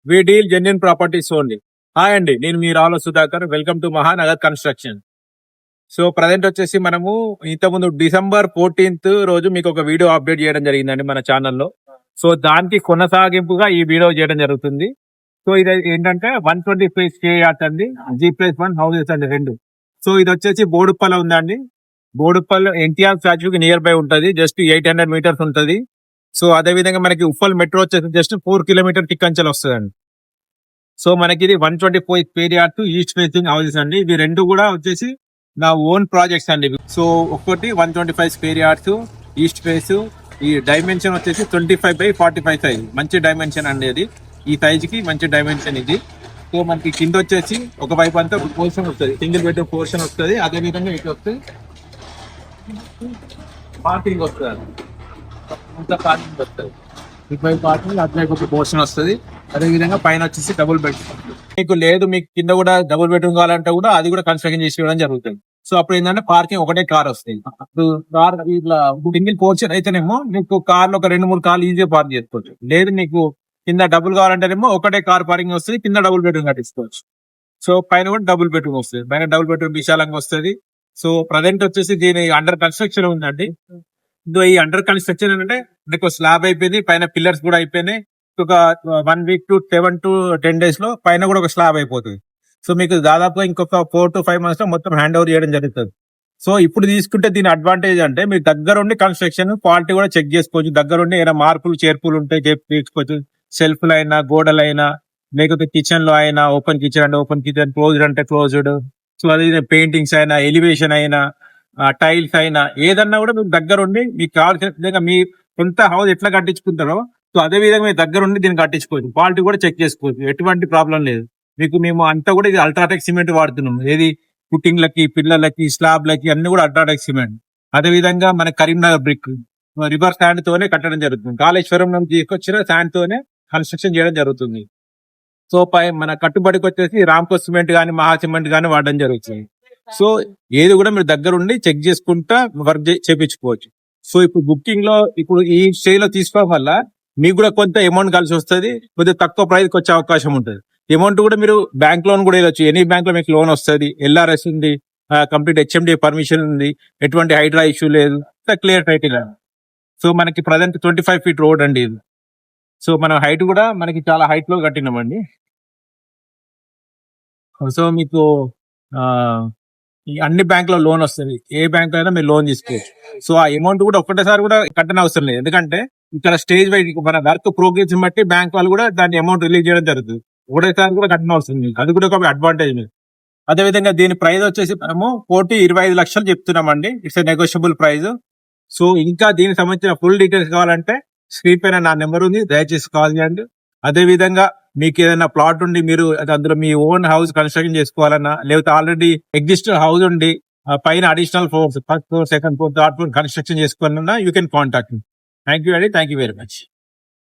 వి deal genuine properties only. Hi అండి, నేను మీ Ravula Sudhakar. Welcome to Mahanagar construction. So present వచ్చేసి మనము ఇంతకుముందు December 14th రోజు మీకు ఒక వీడియో అప్డేట్ చేయడం జరిగిందండి మన ఛానల్లో. సో దానికి కొనసాగింపుగా ఈ వీడియో చేయడం జరుగుతుంది. సో ఇది ఏంటంటే 125 స్క్వేర్ అండి, G+1 హౌసెస్ అండి రెండు. సో ఇది వచ్చేసి బోడుప్పల ఉందండి. బోడుప్పల్ ఎన్టీఆర్ స్టాచ్యూకి నియర్ బై ఉంటుంది, జస్ట్ 800 meters ఉంటుంది. సో అదే విధంగా మనకి ఉప్పల్ మెట్రో వచ్చేసి జస్ట్ 4 kilometers టిక్కంచెల్ వస్తుందండి. సో మనకి ఇది 125 square yards east facing houses అండి. ఇవి రెండు కూడా వచ్చేసి నా ఓన్ ప్రాజెక్ట్స్ అండి. సో ఒకటి 125 స్క్వేర్ యార్డ్స్ ఈస్ట్ ఫేస్. ఈ డైమెన్షన్ వచ్చేసి 25/45 సైజ్, మంచి డైమెన్షన్ అండి. అది ఈ సైజ్ కి మంచి డైమెన్షన్ ఇది. సో మనకి కింద వచ్చేసి ఒక వైపు అంతా పోర్షన్ వస్తుంది, సింగిల్ బెడ్రూమ్ పోర్షన్ వస్తుంది. అదే విధంగా ఇటు వస్తే పార్కింగ్ వస్తుంది, అంతా పార్కింగ్ వస్తుంది. ఇటువైపు పార్కింగ్, అటువైపు ఒక పోర్షన్ వస్తుంది. అదే విధంగా పైన వచ్చేసి డబుల్ బెడ్రూమ్. మీకు లేదు, మీకు కింద కూడా డబుల్ బెడ్రూమ్ కావాలంటే కూడా అది కూడా కన్స్ట్రక్షన్ చేసి ఇవ్వడం జరుగుతుంది. సో అప్పుడు ఏంటంటే పార్కింగ్ ఒకటే కార్ వస్తుంది. అప్పుడు కార్ ఇట్లా సింగిల్ పోర్షన్ అయితేనేమో మీకు కార్లో ఒక 2-3 కార్లు ఈజీగా పార్క్ చేసుకోవచ్చు. లేదు మీకు కింద డబుల్ కావాలంటేనేమో ఒకటే కార్ పార్కింగ్ వస్తుంది, కింద డబుల్ బెడ్రూమ్ కట్టించుకోవచ్చు. సో పైన కూడా డబుల్ బెడ్రూమ్ వస్తుంది, పైన డబుల్ బెడ్రూమ్ విశాలంగా వస్తుంది. సో ప్రజెంట్ వచ్చేసి దీని అండర్ కన్స్ట్రక్షన్ ఉందండి. ఈ అండర్ కన్స్ట్రక్షన్ ఏంటంటే మీకు స్లాబ్ అయిపోయింది, పైన పిల్లర్స్ కూడా అయిపోయినాయి. ఒక 1 week to 7 to 10 days లో పైన కూడా ఒక స్లాబ్ అయిపోతుంది. సో మీకు దాదాపుగా ఇంకొక 4 to 5 months లో మొత్తం హ్యాండ్ ఓవర్ చేయడం జరుగుతుంది. సో ఇప్పుడు తీసుకుంటే దీని అడ్వాంటేజ్ అంటే మీరు దగ్గరుండి కన్స్ట్రక్షన్ క్వాలిటీ కూడా చెక్ చేసుకోవచ్చు. దగ్గరుండి ఏమైనా మార్పులు చేర్పులు ఉంటే చేసుకోవచ్చు. సెల్ఫ్లు అయినా, గోడలైనా, లేకపోతే కిచెన్ లో అయినా, ఓపెన్ కిచెన్ అంటే ఓపెన్ కిచెన్, క్లోజ్డ్ అంటే క్లోజ్డ్. సో అదే పెయింటింగ్స్ అయినా, ఎలివేషన్ అయినా, టైల్స్ అయినా, ఏదన్నా కూడా మీకు దగ్గరుండి మీకు కావాల్సిన విధంగా మీ సొంత హౌస్ ఎట్లా కట్టించుకుంటారో సో అదే విధంగా మీ దగ్గర ఉండి దీన్ని కట్టించుకోవచ్చు. క్వాలిటీ కూడా చెక్ చేసుకోవచ్చు, ఎటువంటి ప్రాబ్లం లేదు మీకు. మేము అంతా కూడా ఇది అల్ట్రాటెక్ సిమెంట్ వాడుతున్నాం. ఏది పుట్టింగ్లకి, పిల్లలకి, స్లాబ్లకి అన్ని కూడా అల్ట్రాటెక్ సిమెంట్. అదే విధంగా మన కరీంనగర్ బ్రిక్, రివర్ శాండ్ తోనే కట్టడం జరుగుతుంది. కాళేశ్వరం నుంచి తీసుకొచ్చిన శాండ్ తోనే కన్స్ట్రక్షన్ చేయడం జరుగుతుంది. సో మన కట్టుబడికి వచ్చేసి రామ్కో సిమెంట్ గానీ, మహా సిమెంట్ గానీ వాడడం జరుగుతుంది. సో ఏది కూడా మీరు దగ్గర ఉండి చెక్ చేసుకుంటా వర్క్ చేపించుకోవచ్చు. సో ఇప్పుడు బుకింగ్ లో ఇప్పుడు ఈ స్టేజ్ లో తీసుకోవడం వల్ల మీకు కూడా కొంత అమౌంట్ కలిసి వస్తుంది, కొద్దిగా తక్కువ ప్రైస్ కి వచ్చే అవకాశం ఉంటుంది. అమౌంట్ కూడా మీరు బ్యాంక్ లోన్ కూడా వెళ్ళొచ్చు. ఎనీ బ్యాంక్ లో మీకు లోన్ వస్తుంది, LRS ఉంది, కంప్లీట్ HMD పర్మిషన్ ఉంది, ఎటువంటి హైడ్రా ఇష్యూ లేదు, క్లియర్ టైటిల్. సో మనకి ప్రజెంట్ 25 feet రోడ్ అండి ఇది. సో మన హైట్ కూడా మనకి చాలా హైట్ లో కట్టినామండి. సో మీకు ఈ అన్ని బ్యాంక్ లో లోన్ వస్తుంది, ఏ బ్యాంక్ అయినా మీరు లోన్ తీసుకోవచ్చు. సో ఆ అమౌంట్ కూడా ఒక్కటేసారి కూడా కట్టని అవసరం లేదు, ఎందుకంటే ఇక్కడ స్టేజ్ వైజ్ మన వర్క్ ప్రోగ్రెస్ బట్టి బ్యాంక్ వాళ్ళు కూడా దాని అమౌంట్ రిలీజ్ చేయడం జరుగుతుంది. ఒకటేసారి కూడా కట్టని అవసరం లేదు, అది కూడా ఒక అడ్వాంటేజ్ మీరు. అదే విధంగా దీని ప్రైస్ వచ్చేసి మనము 1,25 లక్షలు చెప్తున్నామండి. It's a negotiable price. So ఇంకా దీనికి సంబంధించిన ఫుల్ డీటెయిల్స్ కావాలంటే స్క్రీన్ పైన నా నెంబర్ ఉంది, దయచేసి కాల్ చేయండి. అదే విధంగా మీకు ఏదైనా ప్లాట్ ఉండి మీరు అందులో మీ ఓన్ హౌస్ కన్స్ట్రక్షన్ చేసుకోవాలన్నా, లేకపోతే ఆల్రెడీ ఎగ్జిస్టింగ్ హౌస్ ఉండి పైన additional floors, first floor, second floor, third floor construction చేసుకోవాలన్నా you can contact me. Thank you అండి, థ్యాంక్ యూ వెరీ మచ్.